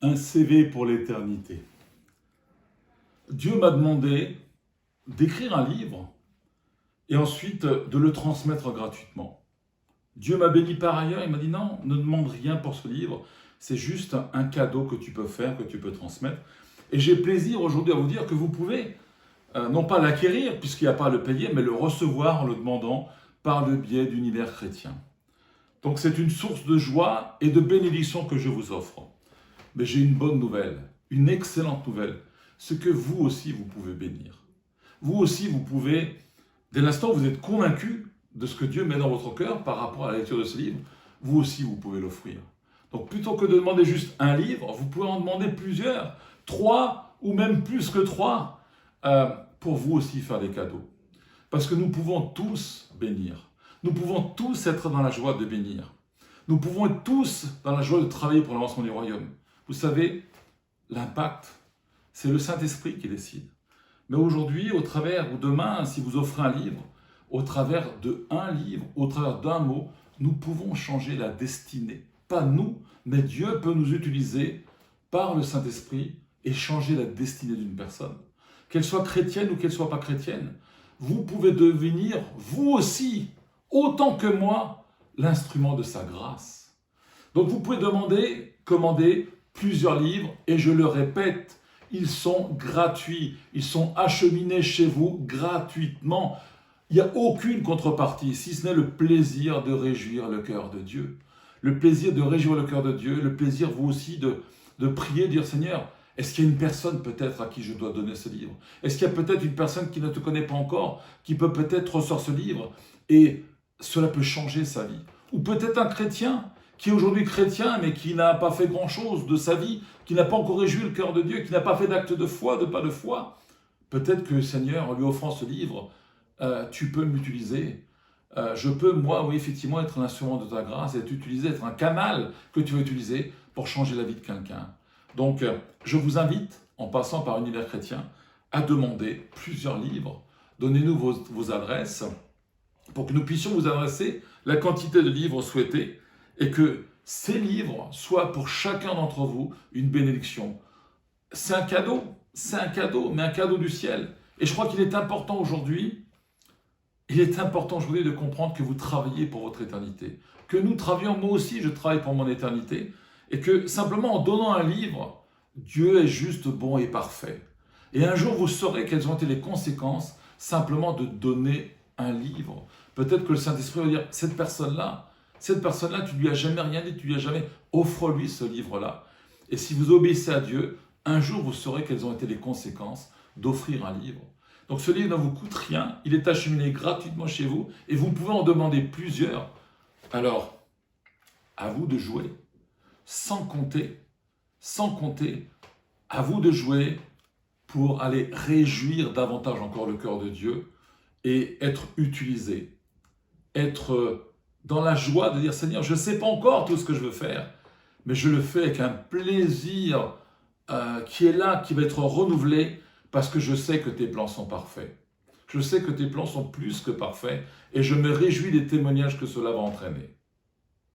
Un CV pour l'éternité. Dieu m'a demandé d'écrire un livre et ensuite de le transmettre gratuitement. Dieu m'a béni par ailleurs, il m'a dit non, ne demande rien pour ce livre, c'est juste un cadeau que tu peux faire, que tu peux transmettre. Et j'ai plaisir aujourd'hui à vous dire que vous pouvez non pas l'acquérir puisqu'il n'y a pas à le payer, mais le recevoir en le demandant par le biais d'Univers Chrétien. Donc c'est une source de joie et de bénédiction que je vous offre. Mais j'ai une bonne nouvelle, une excellente nouvelle, c'est que vous aussi vous pouvez bénir. Vous aussi vous pouvez, dès l'instant où vous êtes convaincu de ce que Dieu met dans votre cœur par rapport à la lecture de ce livre, vous aussi vous pouvez l'offrir. Donc plutôt que de demander juste un livre, vous pouvez en demander plusieurs, 3 ou même plus que 3, pour vous aussi faire des cadeaux. Parce que nous pouvons tous bénir. Nous pouvons tous être dans la joie de bénir. Nous pouvons être tous dans la joie de travailler pour l'avancement du royaume. Vous savez, l'impact, c'est le Saint-Esprit qui décide. Mais aujourd'hui, au travers, ou demain, si vous offrez un livre, au travers d'un livre, au travers d'un mot, nous pouvons changer la destinée. Pas nous, mais Dieu peut nous utiliser par le Saint-Esprit et changer la destinée d'une personne. Qu'elle soit chrétienne ou qu'elle ne soit pas chrétienne, vous pouvez devenir, vous aussi, autant que moi, l'instrument de sa grâce. Donc vous pouvez commander plusieurs livres, et je le répète, ils sont gratuits, ils sont acheminés chez vous gratuitement. Il n'y a aucune contrepartie, si ce n'est le plaisir de réjouir le cœur de Dieu. Le plaisir de réjouir le cœur de Dieu, le plaisir vous aussi de prier, de dire Seigneur, est-ce qu'il y a une personne peut-être à qui je dois donner ce livre? Est-ce qu'il y a peut-être une personne qui ne te connaît pas encore, qui peut peut-être recevoir ce livre, et cela peut changer sa vie? Ou peut-être un chrétien, qui est aujourd'hui chrétien, mais qui n'a pas fait grand-chose de sa vie, qui n'a pas encore réjoui le cœur de Dieu, qui n'a pas fait d'acte de foi, de pas de foi. Peut-être que le Seigneur, en lui offrant ce livre, tu peux m'utiliser. Je peux, moi, oui, effectivement, être l'instrument de ta grâce, et t'utiliser, être un canal que tu vas utiliser pour changer la vie de quelqu'un. Donc, je vous invite, en passant par Univers Chrétien, à demander plusieurs livres. Donnez-nous vos adresses pour que nous puissions vous adresser la quantité de livres souhaités et que ces livres soient pour chacun d'entre vous une bénédiction. C'est un cadeau, mais un cadeau du ciel. Et je crois qu'il est important aujourd'hui, de comprendre que vous travaillez pour votre éternité. Que nous travaillons, moi aussi je travaille pour mon éternité, et que simplement en donnant un livre, Dieu est juste bon et parfait. Et un jour vous saurez quelles ont été les conséquences simplement de donner un livre. Peut-être que le Saint-Esprit va dire, cette personne-là, tu ne lui as jamais rien dit, tu lui as jamais, offre-lui ce livre-là. Et si vous obéissez à Dieu, un jour vous saurez quelles ont été les conséquences d'offrir un livre. Donc ce livre ne vous coûte rien, il est acheminé gratuitement chez vous, et vous pouvez en demander plusieurs. Alors, à vous de jouer, sans compter, à vous de jouer pour aller réjouir davantage encore le cœur de Dieu, et être utilisé, être dans la joie de dire Seigneur, je ne sais pas encore tout ce que je veux faire, mais je le fais avec un plaisir qui est là, qui va être renouvelé, parce que je sais que tes plans sont parfaits. Je sais que tes plans sont plus que parfaits, et je me réjouis des témoignages que cela va entraîner.